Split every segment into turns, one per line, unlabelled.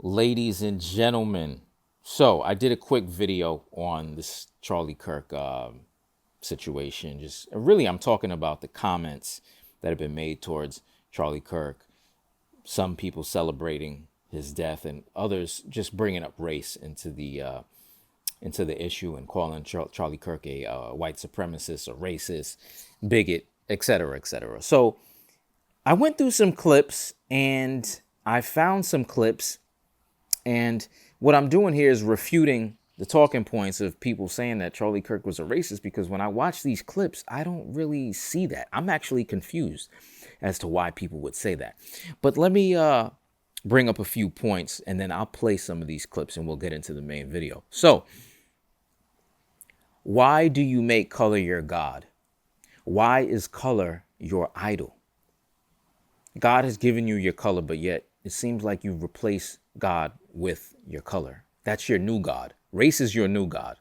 Ladies and gentlemen, so I did a quick video on this Charlie Kirk situation. Just really, I'm talking about the comments that have been made towards Charlie Kirk. Some people celebrating his death, and others just bringing up race into the issue and calling Charlie Kirk a white supremacist, a racist, bigot, etc., etc. So I went through some clips and I found some clips. And what I'm doing here is refuting the talking points of people saying that Charlie Kirk was a racist, because when I watch these clips, I don't really see that. I'm actually confused as to why people would say that. But let me bring up a few points, and then I'll play some of these clips and we'll get into the main video. So, why do you make color your God? Why is color your idol? God has given you your color, but yet it seems like you've replaced God with your color. That's your new God. Race is your new God.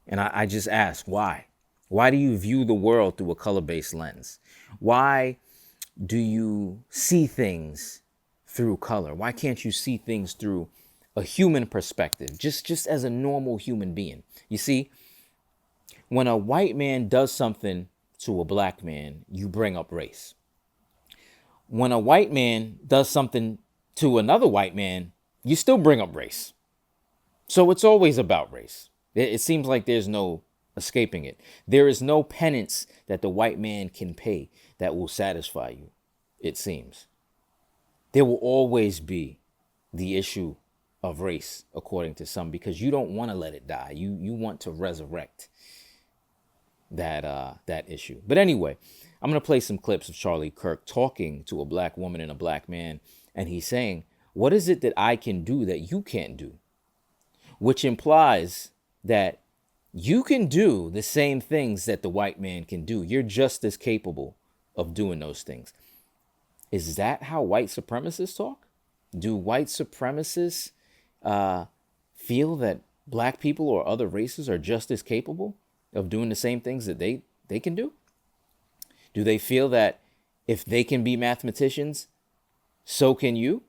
And I just ask, why? Why do you view the world through a color-based lens? Why do you see things through color? Why can't you see things through a human perspective, just as a normal human being? You see, when a white man does something to a black man, you bring up race. When a white man does something to another white man, you still bring up race. So it's always about race. It seems like there's no escaping it. There is no penance that the white man can pay that will satisfy you, it seems. There will always be the issue of race, according to some, because you don't want to let it die. You want to resurrect that issue. But anyway, I'm going to play some clips of Charlie Kirk talking to a black woman and a black man. And he's saying, what is it that I can do that you can't do? Which implies that you can do the same things that the white man can do. You're just as capable of doing those things. Is that how white supremacists talk? Do white supremacists feel that black people or other races are just as capable of doing the same things that they can do? Do they feel that if they can be mathematicians, so can you?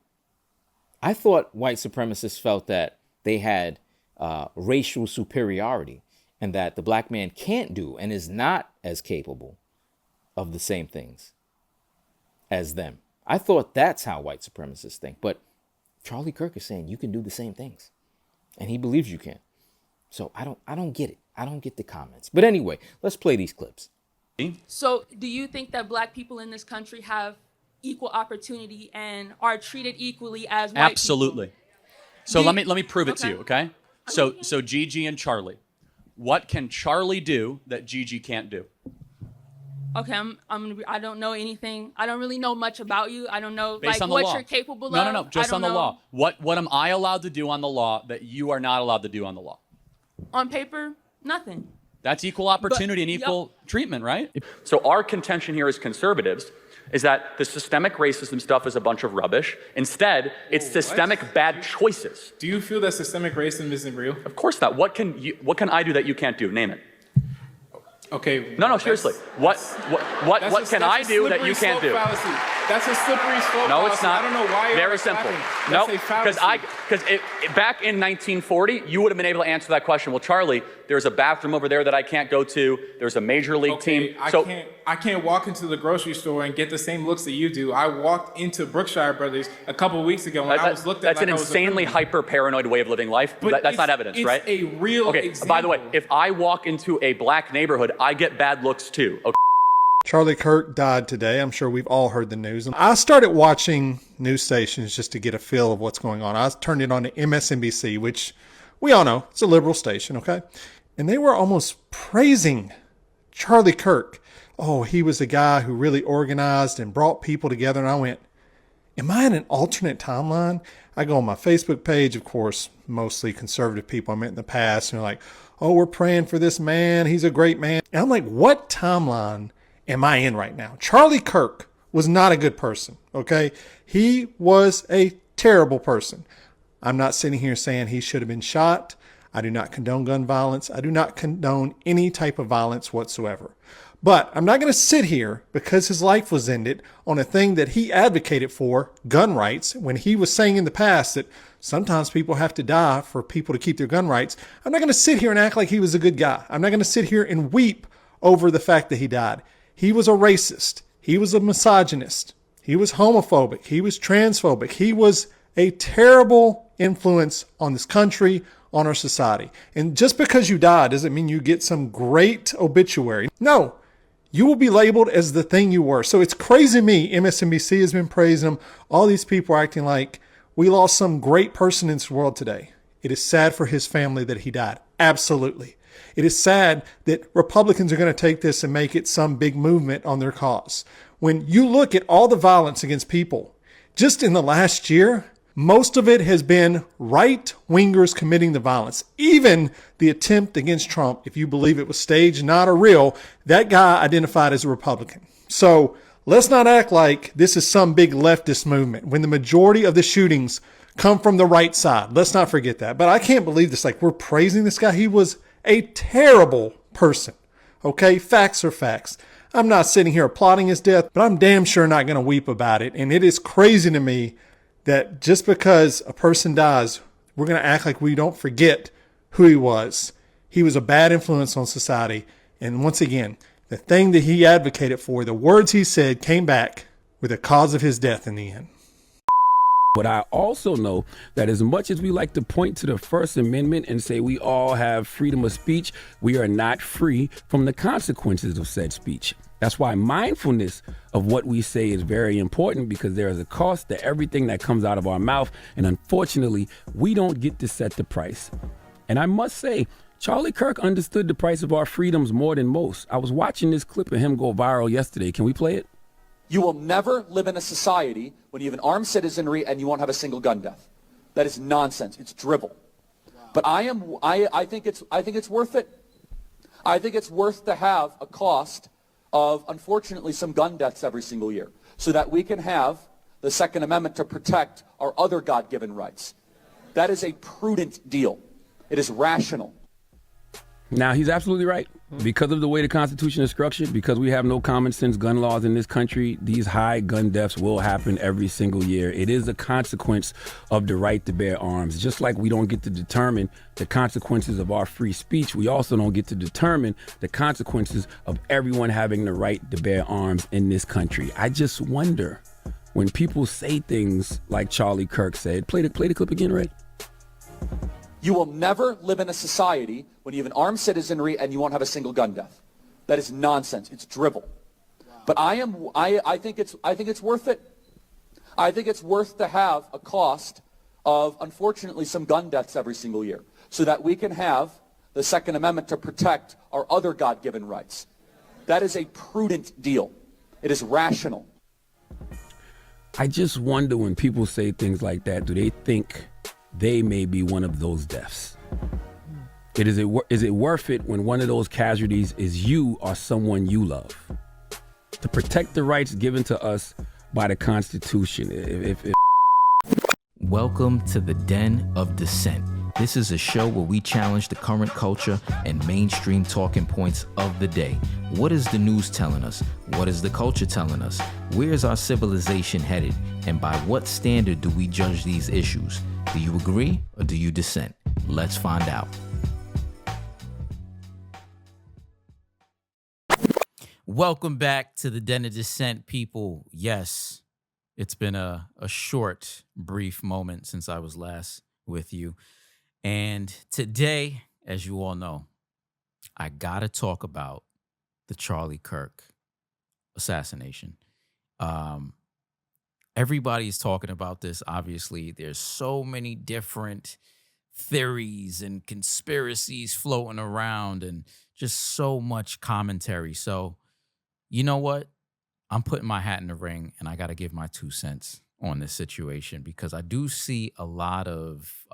I thought white supremacists felt that they had racial superiority and that the black man can't do and is not as capable of the same things as them. I thought that's how white supremacists think. But Charlie Kirk is saying you can do the same things, and he believes you can. So I don't get it. I don't get the comments. But anyway, let's play these clips.
So do you think that black people in this country have equal opportunity and are treated equally as white
Absolutely.
people?
So let me prove it to you, okay? So Gigi and Charlie. What can Charlie do that Gigi can't do?
Okay, I don't know anything. I don't really know much about you. I don't know
Based
like
on the
what
law.
you're capable of.
No, just
I
on
don't
the
know.
law. What am I allowed to do on the law that you are not allowed to do on the law?
On paper, nothing.
That's equal opportunity and equal treatment, right?
So our contention here as conservatives is that the systemic racism stuff is a bunch of rubbish. Instead, it's systemic bad choices.
Do you feel that systemic racism isn't real?
Of course not. What can I do that you can't do? Name it.
Okay.
No, seriously. What can I do that you can't do?
That's a slippery slope.
No, it's not.
I don't know why you're
Very simple.
No,
because back in 1940, you would have been able to answer that question. Well, Charlie, there's a bathroom over there that I can't go to. There's a major league team.
I can't walk into the grocery store and get the same looks that you do. I walked into Brookshire Brothers a couple of weeks ago and I was looked at.
That's an insanely hyper paranoid way of living life. That's not evidence, right?
It's a real example.
By the way, if I walk into a black neighborhood, I get bad looks too. Okay.
Charlie Kirk died today. I'm sure we've all heard the news. I started watching news stations just to get a feel of what's going on. I turned it on to MSNBC, which we all know it's a liberal station, okay? And they were almost praising Charlie Kirk. Oh, he was the guy who really organized and brought people together. And I went, am I in an alternate timeline? I go on my Facebook page, of course, mostly conservative people I met in the past. And they're like, oh, we're praying for this man. He's a great man. And I'm like, what timeline am I in right now? Charlie Kirk was not a good person, okay? He was a terrible person. I'm not sitting here saying he should have been shot. I do not condone gun violence. I do not condone any type of violence whatsoever. But I'm not going to sit here because his life was ended on a thing that he advocated for, gun rights, when he was saying in the past that sometimes people have to die for people to keep their gun rights. I'm not going to sit here and act like he was a good guy. I'm not going to sit here and weep over the fact that he died. He was a racist. He was a misogynist. He was homophobic. He was transphobic. He was a terrible influence on this country, on our society. And just because you die doesn't mean you get some great obituary. No, you will be labeled as the thing you were. So it's crazy to me. MSNBC has been praising him. All these people are acting like we lost some great person in this world today. It is sad for his family that he died. Absolutely. It is sad that Republicans are going to take this and make it some big movement on their cause. When you look at all the violence against people, just in the last year, most of it has been right-wingers committing the violence. Even the attempt against Trump, if you believe it was staged, not a real, that guy identified as a Republican. So let's not act like this is some big leftist movement when the majority of the shootings come from the right side. Let's not forget that. But I can't believe this. Like, we're praising this guy. He was a terrible person. Okay? Facts are facts. I'm not sitting here applauding his death, but I'm damn sure not going to weep about it. And it is crazy to me that just because a person dies, we're going to act like we don't forget who he was. He was a bad influence on society. And once again, the thing that he advocated for, the words he said, came back with the cause of his death in the end.
But I also know that as much as we like to point to the First Amendment and say we all have freedom of speech, we are not free from the consequences of said speech. That's why mindfulness of what we say is very important, because there is a cost to everything that comes out of our mouth. And unfortunately, we don't get to set the price. And I must say, Charlie Kirk understood the price of our freedoms more than most. I was watching this clip of him go viral yesterday. Can we play it?
You will never live in a society when you have an armed citizenry and you won't have a single gun death. That is nonsense. It's drivel. But I think it's worth it. I think it's worth to have a cost of, unfortunately, some gun deaths every single year, so that we can have the Second Amendment to protect our other God-given rights. That is a prudent deal. It is rational.
Now, he's absolutely right. Because of the way the Constitution is structured, because we have no common sense gun laws in this country, these high gun deaths will happen every single year. It is a consequence of the right to bear arms. Just like we don't get to determine the consequences of our free speech, we also don't get to determine the consequences of everyone having the right to bear arms in this country. I just wonder, when people say things like Charlie Kirk said, play the clip again, Ray.
You will never live in a society when you have an armed citizenry and you won't have a single gun death. That is nonsense. It's drivel. But I think it's worth it. I think it's worth to have a cost of, unfortunately, some gun deaths every single year, so that we can have the Second Amendment to protect our other God-given rights. That is a prudent deal. It is rational.
I just wonder, when people say things like that, do they think they may be one of those deaths? Is it worth it when one of those casualties is you or someone you love? To protect the rights given to us by the Constitution.
Welcome to the Den of Dissent. This is a show where we challenge the current culture and mainstream talking points of the day. What is the news telling us? What is the culture telling us? Where is our civilization headed? And by what standard do we judge these issues? Do you agree or do you dissent? Let's find out. Welcome back to the Den of Dissent, people. Yes, it's been a short, brief moment since I was last with you. And today, as you all know, I gotta talk about the Charlie Kirk assassination. Everybody's talking about this. Obviously, there's so many different theories and conspiracies floating around and just so much commentary. So, you know what? I'm putting my hat in the ring, and I got to give my 2 cents on this situation, because I do see a lot of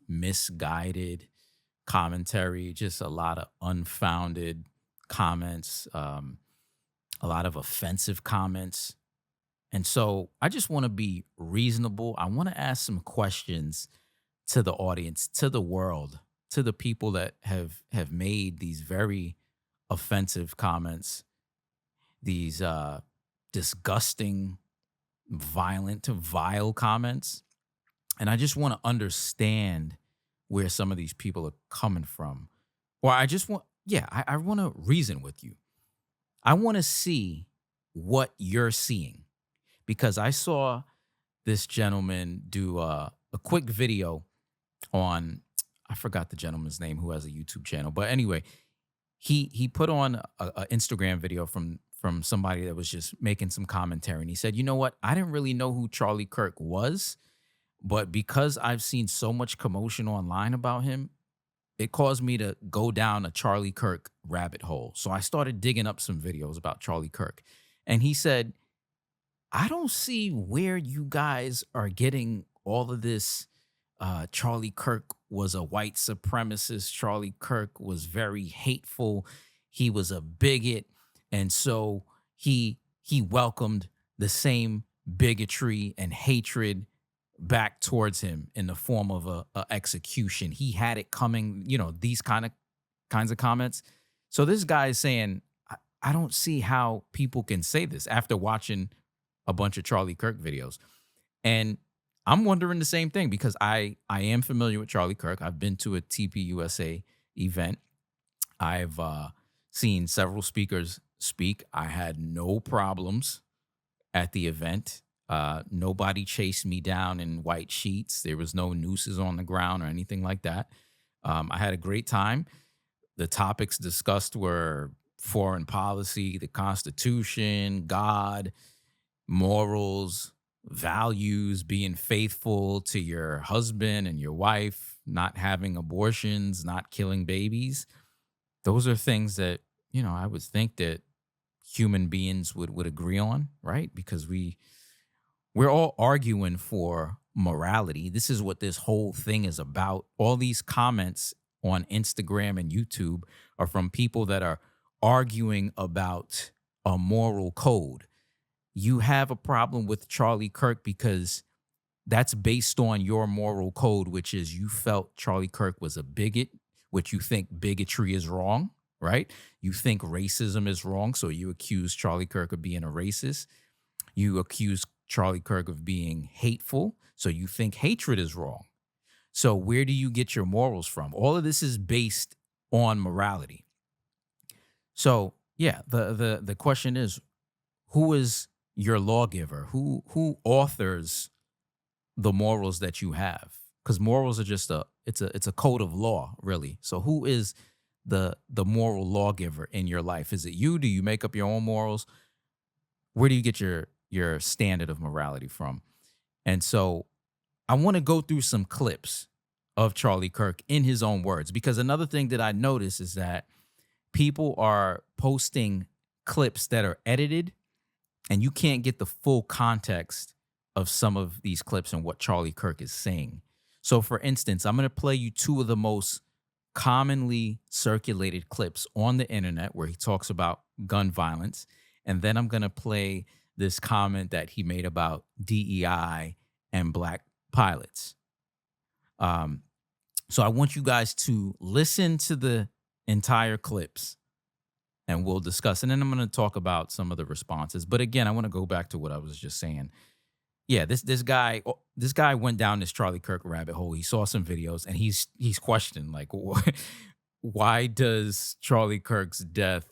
misguided commentary, just a lot of unfounded comments, a lot of offensive comments. And so I just want to be reasonable. I want to ask some questions to the audience, to the world, to the people that have made these very offensive comments. these disgusting, violent, vile comments. And I just want to understand where some of these people are coming from. Or I just want, I want to reason with you. I want to see what you're seeing, because I saw this gentleman do a quick video on, I forgot the gentleman's name who has a YouTube channel, but anyway, he put on a Instagram video from somebody that was just making some commentary, and he said, you know what, I didn't really know who Charlie Kirk was, but because I've seen so much commotion online about him, it caused me to go down a Charlie Kirk rabbit hole. So I started digging up some videos about Charlie Kirk. And he said, I don't see where you guys are getting all of this. Charlie Kirk was a white supremacist. Charlie Kirk was very hateful. He was a bigot. And so he welcomed the same bigotry and hatred back towards him in the form of a execution. He had it coming, these kinds of comments. So this guy is saying, I don't see how people can say this after watching a bunch of Charlie Kirk videos. And I'm wondering the same thing, because I am familiar with Charlie Kirk. I've been to a TPUSA event. I've seen several speakers speak. I had no problems at the event. Nobody chased me down in white sheets. There was no nooses on the ground or anything like that. I had a great time. The topics discussed were foreign policy, the Constitution, God, morals, values, being faithful to your husband and your wife, not having abortions, not killing babies. Those are things that, I would think that human beings would agree on, right? Because we're all arguing for morality. This is what this whole thing is about. All these comments on Instagram and YouTube are from people that are arguing about a moral code. You have a problem with Charlie Kirk because that's based on your moral code, which is you felt Charlie Kirk was a bigot, which you think bigotry is wrong, right? You think racism is wrong, so you accuse Charlie Kirk of being a racist. You accuse Charlie Kirk of being hateful, so you think hatred is wrong. So where do you get your morals from? All of this is based on morality. So yeah, the question is, who is your lawgiver? Who authors the morals that you have? Because morals are just it's a code of law, really. So who is the moral lawgiver in your life? Is it you? Do you make up your own morals? Where do you get your standard of morality from? And so I want to go through some clips of Charlie Kirk in his own words, because another thing that I notice is that people are posting clips that are edited, and you can't get the full context of some of these clips and what Charlie Kirk is saying. So for instance, I'm going to play you two of the most commonly circulated clips on the internet where he talks about gun violence. And then I'm going to play this comment that he made about DEI and black pilots. So I want you guys to listen to the entire clips and we'll discuss. And then I'm going to talk about some of the responses. But again, I want to go back to what I was just saying. Yeah, this guy went down this Charlie Kirk rabbit hole. He saw some videos and he's questioning, like, why does Charlie Kirk's death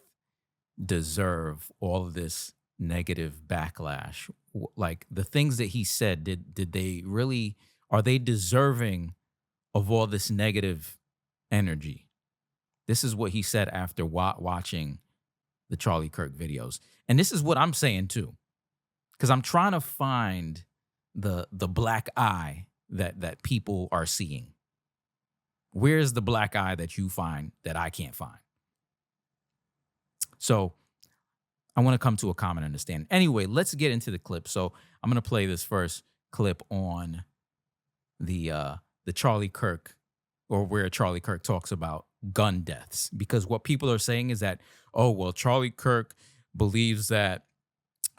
deserve all of this negative backlash? Like, the things that he said, did they really, are they deserving of all this negative energy? This is what he said after watching the Charlie Kirk videos. And this is what I'm saying too, because I'm trying to find the black eye that people are seeing. Where's the black eye that you find that I can't find? So I want to come to a common understanding. Anyway, let's get into the clip. So I'm going to play this first clip on the Charlie Kirk, or where Charlie Kirk talks about gun deaths, because what people are saying is that, oh, well, Charlie Kirk believes that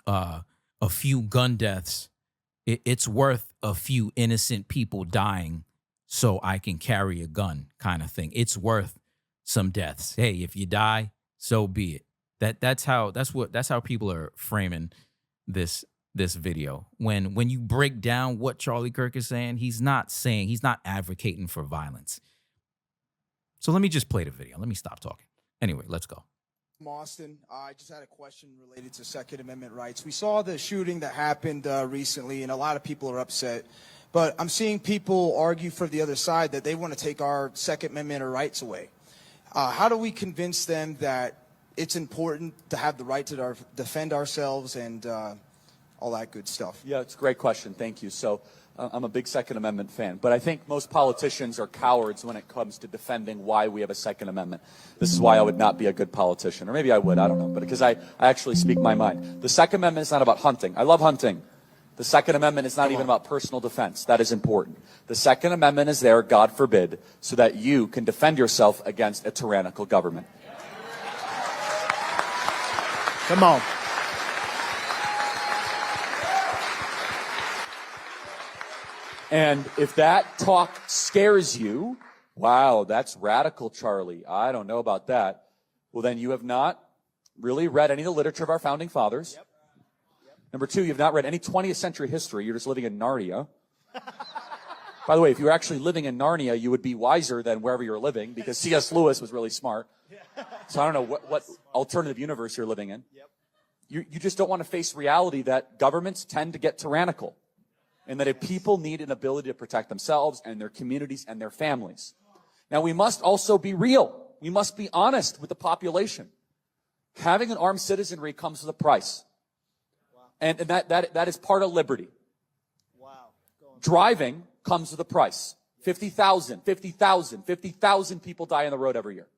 a few gun deaths, it's worth a few innocent people dying so I can carry a gun, kind of thing. It's worth some deaths. Hey, if you die, so be it. That's how people are framing this video. When you break down what Charlie Kirk is saying, he's not advocating for violence. So let me just play the video. Let me stop talking. Anyway, let's go.
Austin, I just had a question related to Second Amendment rights. We saw the shooting that happened recently, and a lot of people are upset. But I'm seeing people argue for the other side that they want to take our Second Amendment rights away. How do we convince them that it's important to have the right to defend ourselves and all that good stuff?
Yeah, it's a great question. Thank you. So I'm a big Second Amendment fan, but I think most politicians are cowards when it comes to defending why we have a Second Amendment. This is why I would not be a good politician, or maybe I would, I don't know, but because I actually speak my mind. The Second Amendment is not about hunting. I love hunting. The Second Amendment is not even about personal defense. That is important. The Second Amendment is there, God forbid, so that you can defend yourself against a tyrannical government.
Come on.
And if that talk scares you, wow, that's radical, Charlie. I don't know about that. Well, then you have not really read any of the literature of our founding fathers. Yep. Number two, you've not read any 20th century history. You're just living in Narnia. By the way, if you were actually living in Narnia, you would be wiser than wherever you're living, because C.S. Lewis was really smart. So I don't know what alternative universe you're living in. You just don't want to face reality that governments tend to get tyrannical. And that if people need an ability to protect themselves and their communities and their families. Now, we must also be real. We must be honest with the population. Having an armed citizenry comes with a price. And that is part of liberty. Driving comes with a price. 50,000 people die on the road every year.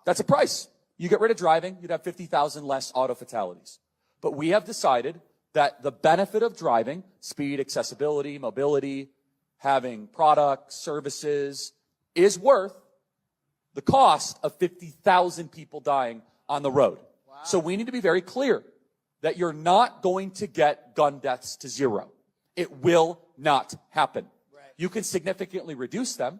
That's a price. You get rid of driving, you'd have 50,000 less auto fatalities. But we have decided that the benefit of driving, speed, accessibility, mobility, having products, services, is worth the cost of 50,000 people dying on the road. Wow. So we need to be very clear that you're not going to get gun deaths to zero. It will not happen. Right. You can significantly reduce them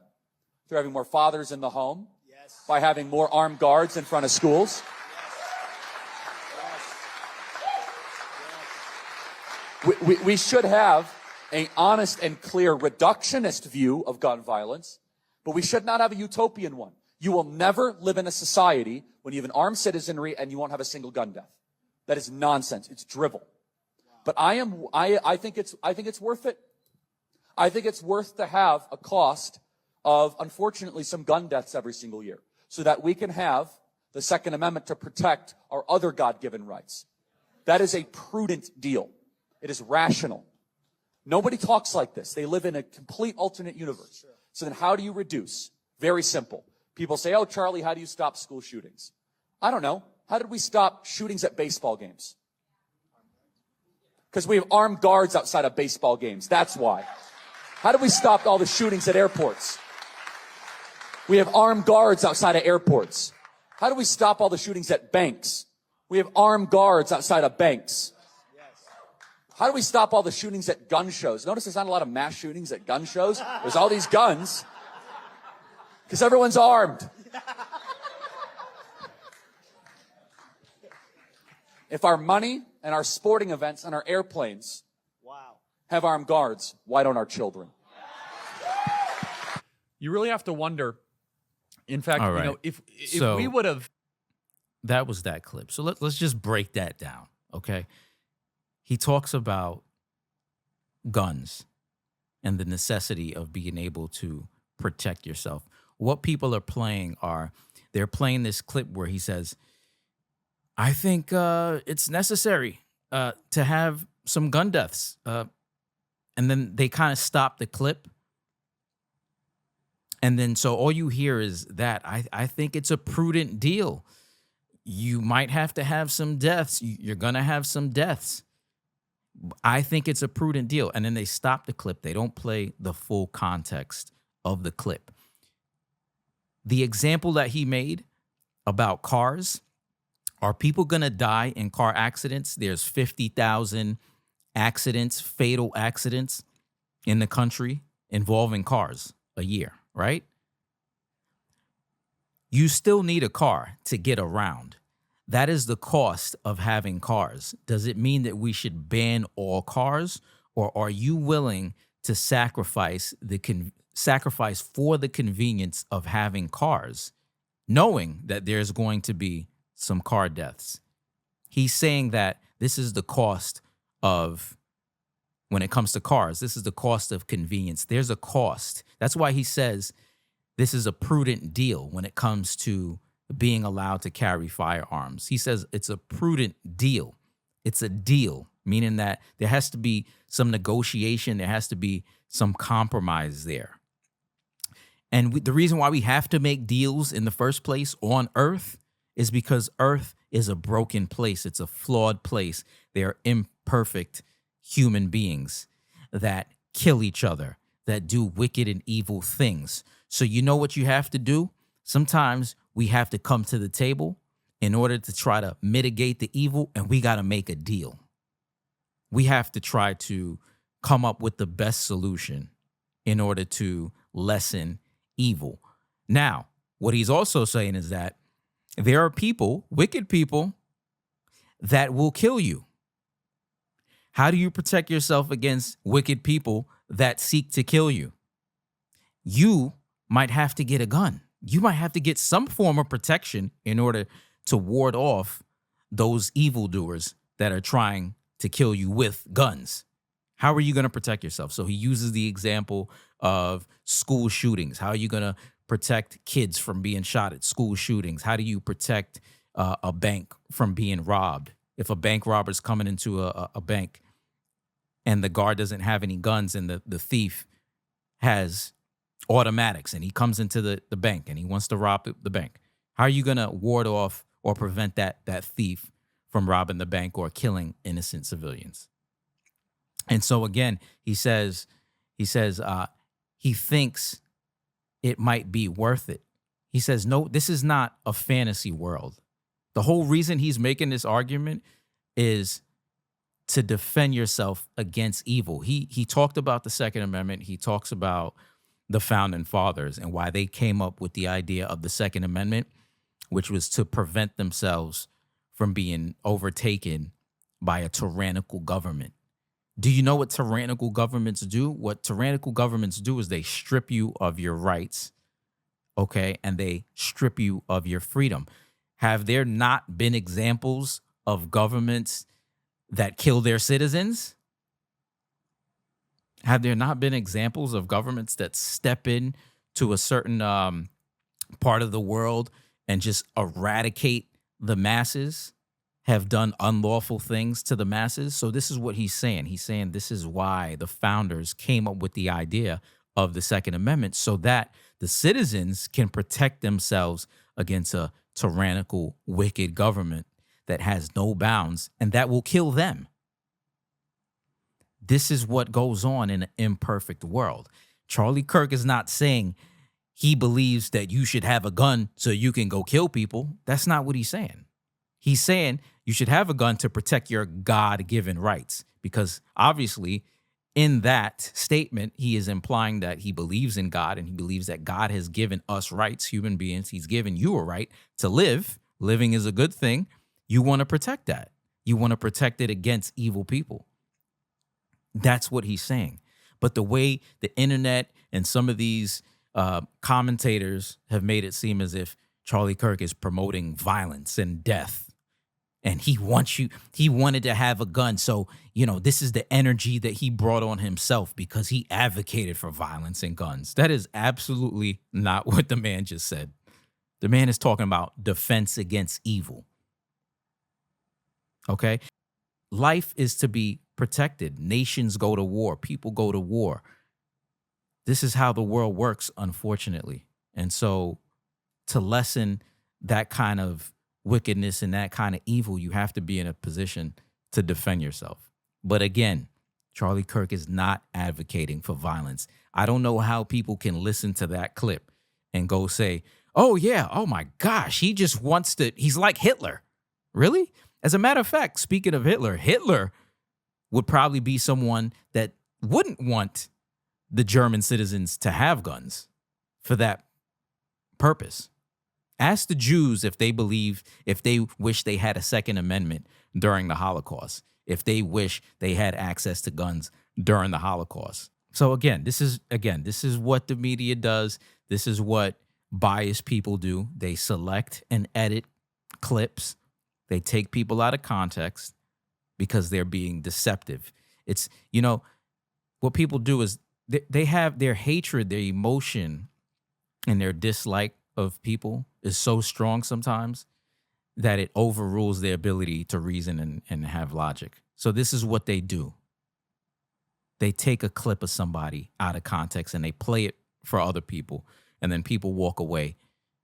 through having more fathers in the home, yes, by having more armed guards in front of schools. We should have an honest and clear reductionist view of gun violence, but we should not have a utopian one. You will never live in a society when you have an armed citizenry and you won't have a single gun death. That is nonsense. It's drivel. But I think it's worth it. I think it's worth to have a cost of, unfortunately, some gun deaths every single year, so that we can have the Second Amendment to protect our other God-given rights. That is a prudent deal. It is rational. Nobody talks like this. They live in a complete alternate universe. Sure. So then how do you reduce? Very simple. People say, oh, Charlie, how do you stop school shootings? I don't know. How did we stop shootings at baseball games? Because we have armed guards outside of baseball games. That's why. How did we stop all the shootings at airports? We have armed guards outside of airports. How do we stop all the shootings at banks? We have armed guards outside of banks. How do we stop all the shootings at gun shows? Notice there's not a lot of mass shootings at gun shows. There's all these guns because everyone's armed. If our money and our sporting events and our airplanes have armed guards, why don't our children?
You really have to wonder. In fact,
All right.
you know, if
So-
we would have.
That was that clip. So let's just break that down, okay? He talks about guns and the necessity of being able to protect yourself. What people are playing they're playing this clip where he says, I think it's necessary to have some gun deaths. And then they kind of stop the clip. And then so all you hear is that I think it's a prudent deal. You might have to have some deaths. You're going to have some deaths. I think it's a prudent deal. And then they stop the clip. They don't play the full context of the clip. The example that he made about cars, are people going to die in car accidents? There's 50,000 accidents, fatal accidents in the country involving cars a year, right? You still need a car to get around. that is the cost of having cars. Does it mean that we should ban all cars, or are you willing to sacrifice sacrifice for the convenience of having cars, knowing that there's going to be some car deaths? He's saying that this is the cost of, when it comes to cars, this is the cost of convenience. There's a cost. That's why he says this is a prudent deal when it comes to being allowed to carry firearms. He says it's a prudent deal. It's a deal, meaning that there has to be some negotiation. There has to be some compromise there. And the reason why we have to make deals in the first place on Earth is because Earth is a broken place. It's a flawed place. They are imperfect human beings that kill each other, that do wicked and evil things. So you know what you have to do? Sometimes we have to come to the table in order to try to mitigate the evil, and we got to make a deal. We have to try to come up with the best solution in order to lessen evil. Now, what he's also saying is that there are people, wicked people, that will kill you. How do you protect yourself against wicked people that seek to kill you? You might have to get a gun. You might have to get some form of protection in order to ward off those evildoers that are trying to kill you with guns. How are you going to protect yourself? So he uses the example of school shootings. How are you going to protect kids from being shot at school shootings? How do you protect a bank from being robbed? If a bank robber is coming into a bank and the guard doesn't have any guns and the thief has automatics and he comes into the bank and he wants to rob the bank, how are you going to ward off or prevent that thief from robbing the bank or killing innocent civilians? And so again, he says he thinks it might be worth it. He says, no, this is not a fantasy world. The whole reason he's making this argument is to defend yourself against evil. He talked about the Second Amendment. He talks about the founding fathers and why they came up with the idea of the Second Amendment, which was to prevent themselves from being overtaken by a tyrannical government. Do you know what tyrannical governments do? What tyrannical governments do is they strip you of your rights, okay, and they strip you of your freedom. Have there not been examples of governments that kill their citizens? Have there not been examples of governments that step in to a certain part of the world and just eradicate the masses, have done unlawful things to the masses? So this is what he's saying. He's saying this is why the founders came up with the idea of the Second Amendment, so that the citizens can protect themselves against a tyrannical, wicked government that has no bounds and that will kill them. This is what goes on in an imperfect world. Charlie Kirk is not saying he believes that you should have a gun so you can go kill people. That's not what he's saying. He's saying you should have a gun to protect your God-given rights, because obviously in that statement, he is implying that he believes in God and he believes that God has given us rights, human beings. He's given you a right to live. Living is a good thing. You want to protect that. You want to protect it against evil people. That's what he's saying. But the way the internet and some of these commentators have made it seem as if Charlie Kirk is promoting violence and death, and he wanted to have a gun. So, this is the energy that he brought on himself because he advocated for violence and guns. That is absolutely not what the man just said. The man is talking about defense against evil. Okay? Life is to be protected. Nations go to war. People go to war. This is how the world works, unfortunately. And so to lessen that kind of wickedness and that kind of evil, you have to be in a position to defend yourself. But again, Charlie Kirk is not advocating for violence. I don't know how people can listen to that clip and go say, oh yeah, oh my gosh, he just wants to, he's like Hitler. Really? As a matter of fact, speaking of Hitler, Hitler would probably be someone that wouldn't want the German citizens to have guns for that purpose. Ask the Jews if they wish they had a Second Amendment during the Holocaust, if they wish they had access to guns during the Holocaust. So again, this is what the media does. This is what biased people do. They select and edit clips. They take people out of context because they're being deceptive. It's, what people do is they have their hatred, their emotion, and their dislike of people is so strong sometimes that it overrules their ability to reason and have logic. So this is what they do. They take a clip of somebody out of context and they play it for other people. And then people walk away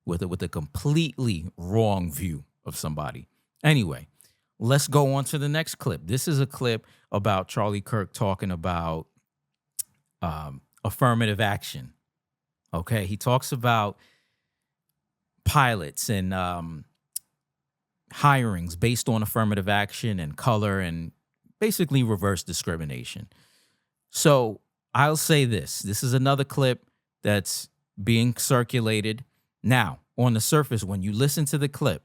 with a completely wrong view of somebody. Anyway, let's go on to the next clip. This is a clip about Charlie Kirk talking about affirmative action. Okay, he talks about pilots and hirings based on affirmative action and color and basically reverse discrimination. So I'll say this. This is another clip that's being circulated. Now, on the surface, when you listen to the clip,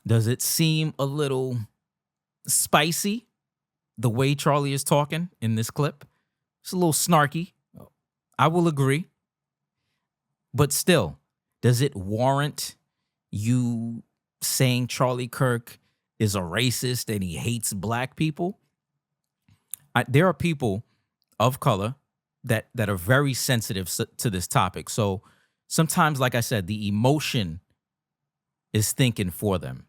does it seem a little spicy the way Charlie is talking in this clip? It's a little snarky. I will agree. But still, does it warrant you saying Charlie Kirk is a racist and he hates black people? There are people of color that are very sensitive to this topic. So sometimes, like I said, the emotion is thinking for them.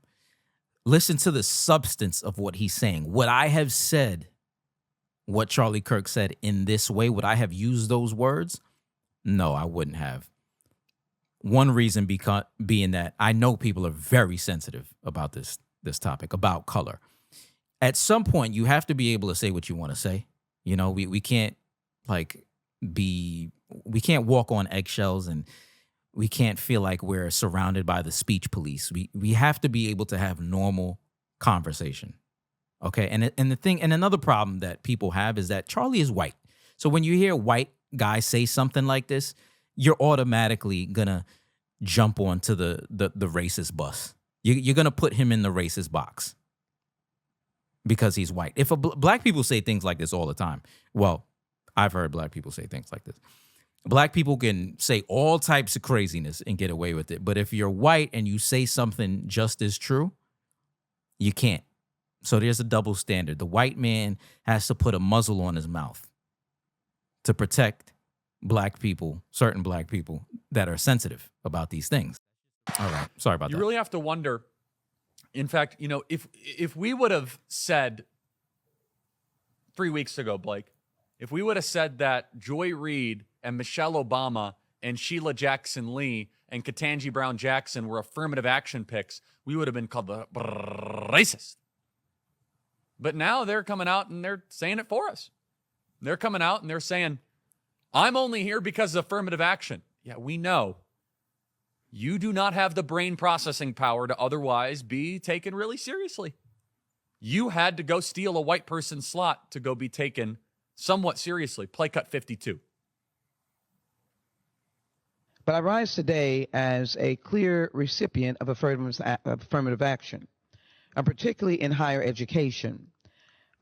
Listen to the substance of what he's saying. Would I have said what Charlie Kirk said in this way? Would I have used those words? No, I wouldn't have. One reason being that I know people are very sensitive about this topic, about color. At some point, you have to be able to say what you want to say. We can't we can't walk on eggshells, and we can't feel like we're surrounded by the speech police. We have to be able to have normal conversation. Okay. And another problem that people have is that Charlie is white. So when you hear a white guy say something like this, you're automatically gonna jump onto the racist bus. You're gonna put him in the racist box because he's white. If black people say things like this all the time, well, I've heard black people say things like this. Black people can say all types of craziness and get away with it. But if you're white and you say something just as true, you can't. So there's a double standard. The white man has to put a muzzle on his mouth to protect black people, certain black people that are sensitive about these things. All right. Sorry about that.
You really have to wonder. In fact, if we would have said 3 weeks ago, Blake, if we would have said that Joy Reid and Michelle Obama and Sheila Jackson Lee and Ketanji Brown Jackson were affirmative action picks, we would have been called the racist. But now they're coming out and they're saying it for us. They're coming out and they're saying, I'm only here because of affirmative action. Yeah, we know. You do not have the brain processing power to otherwise be taken really seriously. You had to go steal a white person's slot to go be taken somewhat seriously. Play cut 52.
But I rise today as a clear recipient of affirmative action, and particularly in higher education.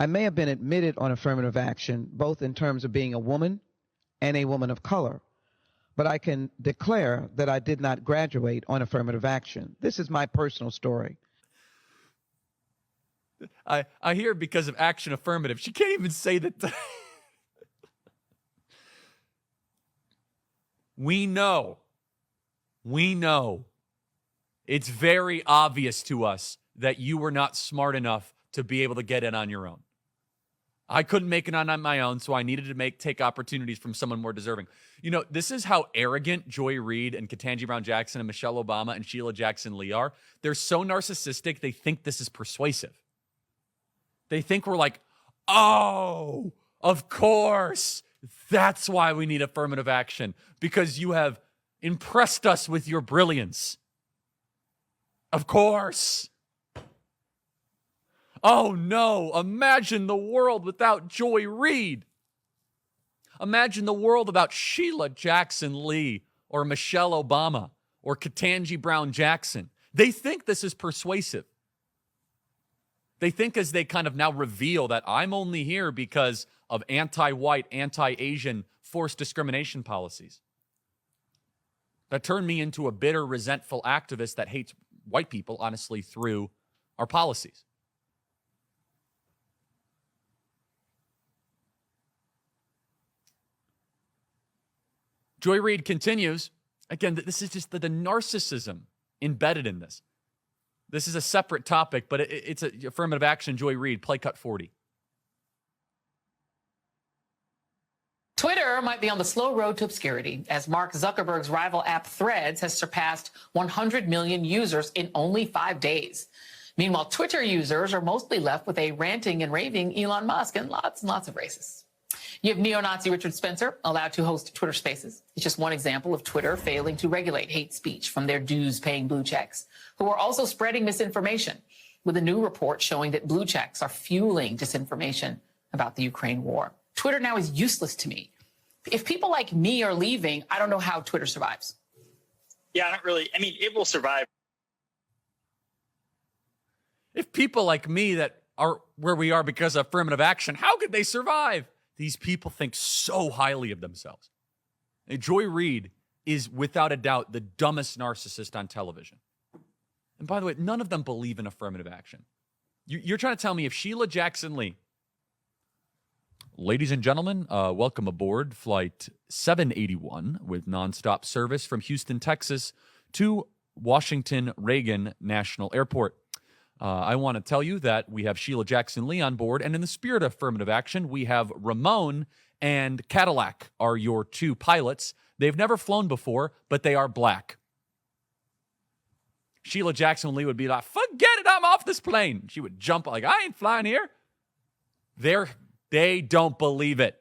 I may have been admitted on affirmative action, both in terms of being a woman and a woman of color, but I can declare that I did not graduate on affirmative action. This is my personal story.
I hear because of action affirmative. She can't even say that. We know. It's very obvious to us that you were not smart enough to be able to get in on your own. I couldn't make it on my own, so I needed to take opportunities from someone more deserving. This is how arrogant Joy Reid and Ketanji Brown Jackson and Michelle Obama and Sheila Jackson Lee are. They're so narcissistic, they think this is persuasive. They think we're like, oh, of course. That's why we need affirmative action, because you have impressed us with your brilliance. Of course. Oh no, imagine the world without Joy Reid. Imagine the world without Sheila Jackson Lee or Michelle Obama or Ketanji Brown Jackson. They think this is persuasive. They think as they kind of now reveal that I'm only here because of anti-white, anti-Asian forced discrimination policies. That turned me into a bitter, resentful activist that hates white people, honestly, through our policies. Joy Reid continues. Again, this is just the narcissism embedded in this. This is a separate topic, but it's a affirmative action. Joy Reid, play cut 40.
Twitter might be on the slow road to obscurity as Mark Zuckerberg's rival app Threads has surpassed 100 million users in only 5 days. Meanwhile, Twitter users are mostly left with a ranting and raving Elon Musk and lots of racists. You have neo-Nazi Richard Spencer allowed to host Twitter Spaces. It's just one example of Twitter failing to regulate hate speech from their dues-paying blue checks, who are also spreading misinformation, with a new report showing that blue checks are fueling disinformation about the Ukraine war. Twitter now is useless to me. If people like me are leaving, I don't know how Twitter survives.
Yeah, I mean, it will survive.
If people like me that are where we are because of affirmative action, how could they survive? These people think so highly of themselves. And Joy Reid is, without a doubt, the dumbest narcissist on television. And by the way, none of them believe in affirmative action. You're trying to tell me if Sheila Jackson Lee, ladies and gentlemen, welcome aboard Flight 781 with nonstop service from Houston, Texas to Washington Reagan National Airport. I want to tell you that we have Sheila Jackson Lee on board, and in the spirit of affirmative action, we have Ramon and Cadillac are your two pilots. They've never flown before, but they are black. Sheila Jackson Lee would be like, forget it, I'm off this plane. She would jump like, I ain't flying here. They don't believe it.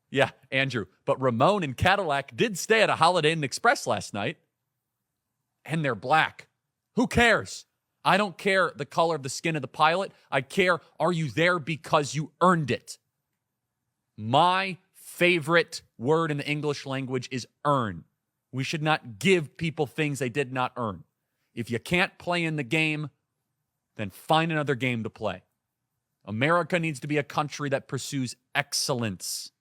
Yeah, Andrew. But Ramon and Cadillac did stay at a Holiday Inn Express last night, and they're black. Who cares? I don't care the color of the skin of the pilot. I care, are you there because you earned it? My favorite word in the English language is earn. We should not give people things they did not earn. If you can't play in the game, then find another game to play. America needs to be a country that pursues excellence,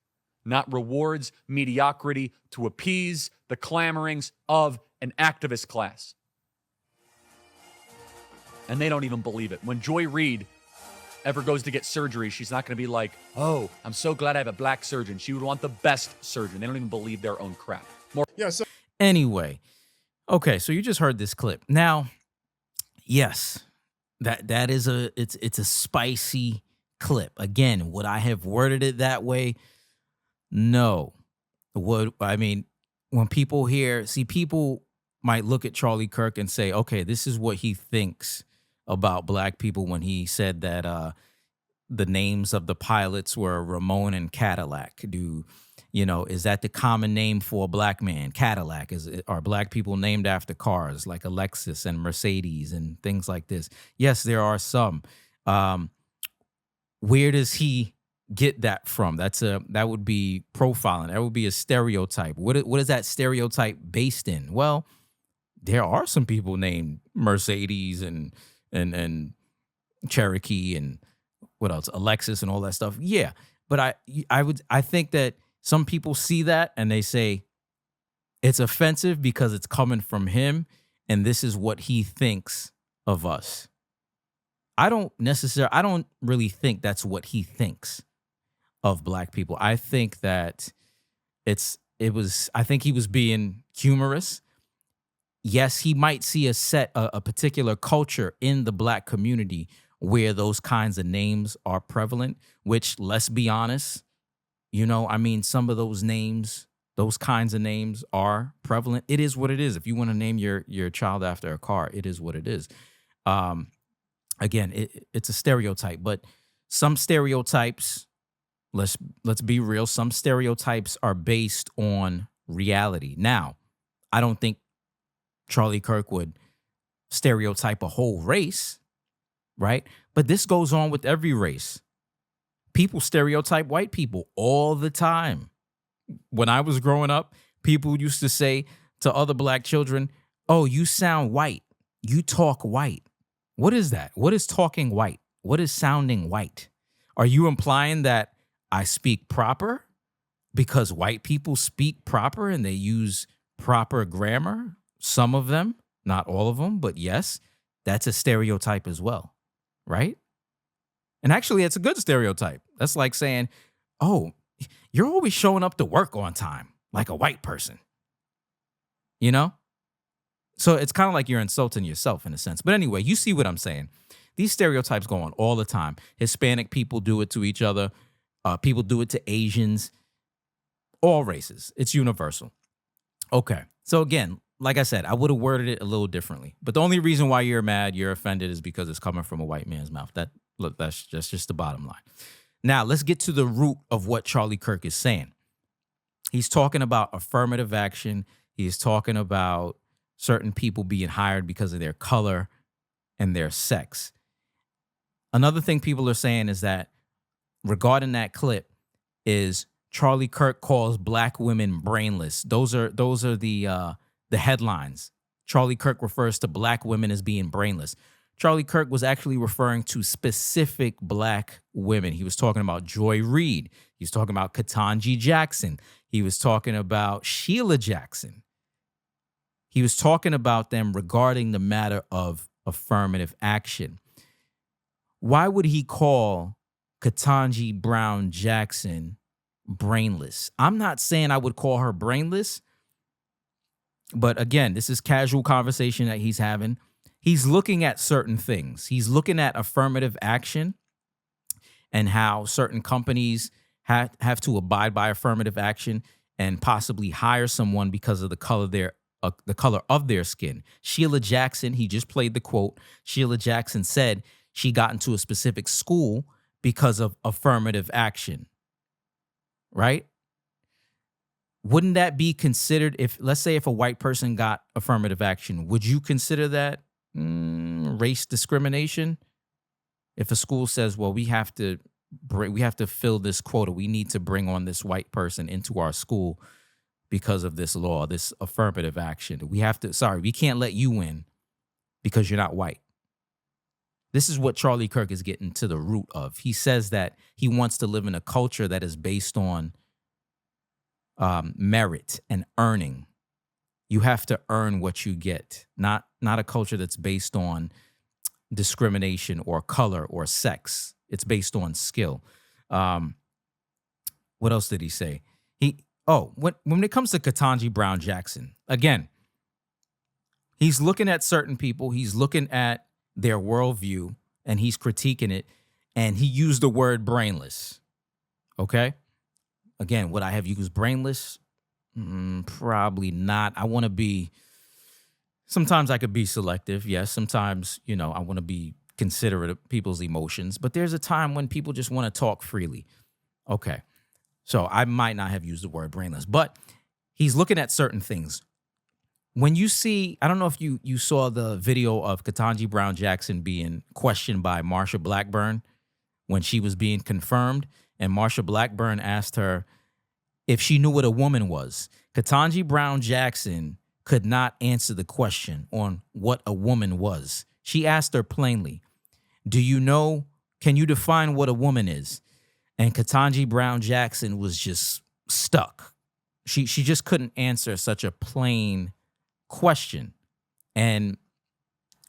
not rewards mediocrity to appease the clamorings of an activist class. And they don't even believe it. When Joy Reid ever goes to get surgery, she's not going to be like, oh, I'm so glad I have a black surgeon. She would want the best surgeon. They don't even believe their own crap.
Anyway, okay, so you just heard this clip. Now, yes, that is it's a spicy clip. Again, would I have worded it that way? No. When people people might look at Charlie Kirk and say, okay, this is what he thinks about black people when he said that the names of the pilots were Ramon and Cadillac. Is that the common name for a black man? Cadillac. Are black people named after cars like a Lexus and Mercedes and things like this? Yes, there are some. Where does he get that from? That would be profiling. That would be a stereotype. What is that stereotype based in? Well, there are some people named Mercedes and Cherokee and what else? Alexis and all that stuff. Yeah, but I think that some people see that and they say it's offensive because it's coming from him and this is what he thinks of us. I don't really think that's what he thinks of black people. I think that I think he was being humorous. Yes, he might see a particular culture in the black community where those kinds of names are prevalent, which, let's be honest, some of those names, those kinds of names are prevalent. It is what it is. If you want to name your child after a car, it is what it is. Again, it's a stereotype, but some stereotypes, let's be real, some stereotypes are based on reality. Now, I don't think Charlie Kirk would stereotype a whole race, right? But this goes on with every race. People stereotype white people all the time. When I was growing up, people used to say to other black children, oh, you sound white. You talk white. What is that? What is talking white? What is sounding white? Are you implying that I speak proper because white people speak proper and they use proper grammar? Some of them, not all of them, but yes, that's a stereotype as well, right? And actually, it's a good stereotype. That's like saying, oh, you're always showing up to work on time like a white person, you know? So it's kind of like you're insulting yourself in a sense. But anyway, you see what I'm saying. These stereotypes go on all the time. Hispanic people do it to each other. People do it to Asians. All races. It's universal. Okay. So again, like I said, I would have worded it a little differently. But the only reason why you're mad, you're offended is because it's coming from a white man's mouth. That's just the bottom line. Now, let's get to the root of what Charlie Kirk is saying. He's talking about affirmative action. He's talking about certain people being hired because of their color and their sex. Another thing people are saying is that regarding that clip is Charlie Kirk calls black women brainless. Those are the headlines. Charlie Kirk refers to black women as being brainless. Charlie Kirk was actually referring to specific black women. He was talking about Joy Reid. He was talking about Ketanji Jackson. He was talking about Sheila Jackson. He was talking about them regarding the matter of affirmative action. Why would he call Ketanji Brown Jackson brainless? I'm not saying I would call her brainless, but again, this is casual conversation that he's having. He's looking at certain things. He's looking at affirmative action and how certain companies have to abide by affirmative action and possibly hire someone because of the color of their skin. Sheila Jackson, he just played the quote. Sheila Jackson said she got into a specific school because of affirmative action, right? Wouldn't that be considered if, let's say, if a white person got affirmative action, would you consider that race discrimination? If a school says, well, we have to fill this quota, we need to bring on this white person into our school because of this law, this affirmative action. We can't let you in because you're not white. This is what Charlie Kirk is getting to the root of. He says that he wants to live in a culture that is based on merit and earning. You have to earn what you get, not a culture that's based on discrimination or color or sex. It's based on skill. What else did he say? When it comes to Ketanji Brown Jackson, again, he's looking at certain people, he's looking at their worldview, and he's critiquing it, and he used the word brainless. Okay? Again, would I have used brainless? Probably not. Sometimes I could be selective. Yes, sometimes, I want to be considerate of people's emotions, but there's a time when people just want to talk freely. Okay. So I might not have used the word brainless, but he's looking at certain things. When you see, I don't know if you saw the video of Ketanji Brown Jackson being questioned by Marsha Blackburn when she was being confirmed, and Marsha Blackburn asked her if she knew what a woman was. Ketanji Brown Jackson could not answer the question on what a woman was. She asked her plainly, can you define what a woman is? And Ketanji Brown Jackson was just stuck. She just couldn't answer such a plain question. And,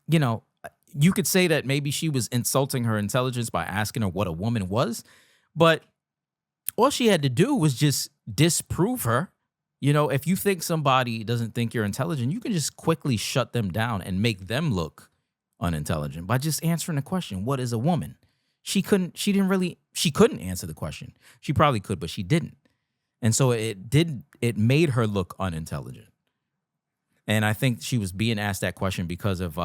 you could say that maybe she was insulting her intelligence by asking her what a woman was, but all she had to do was just disprove her. If you think somebody doesn't think you're intelligent, you can just quickly shut them down and make them look unintelligent by just answering the question, what is a woman? She couldn't answer the question. She probably could, but she didn't. And so it made her look unintelligent. And I think she was being asked that question because of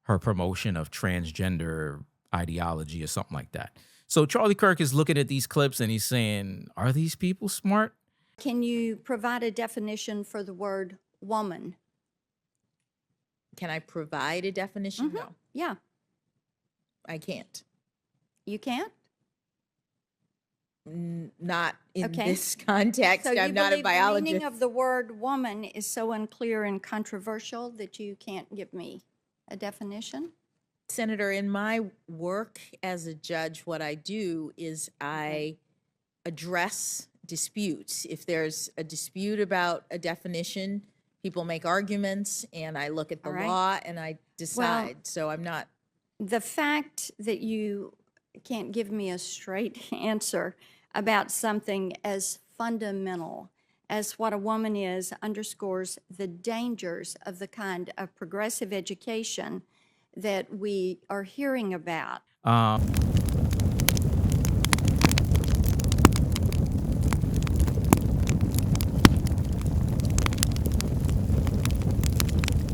her promotion of transgender ideology or something like that. So Charlie Kirk is looking at these clips and he's saying, are these people smart?
Can you provide a definition for the word woman?
Can I provide a definition? No,
Yeah.
I can't.
You can't?
not in
Okay.
this context.
So you
I'm not a
believe the
biologist.
meaning of the word woman is so unclear and controversial that you can't give me a definition?
Senator, in my work as a judge, what I do is I address disputes. If there's a dispute about a definition, people make arguments, and I look at the
All right.
law and I decide. So I'm not.
The fact that you can't give me a straight answer about something as fundamental as what a woman is underscores the dangers of the kind of progressive education that we are hearing about.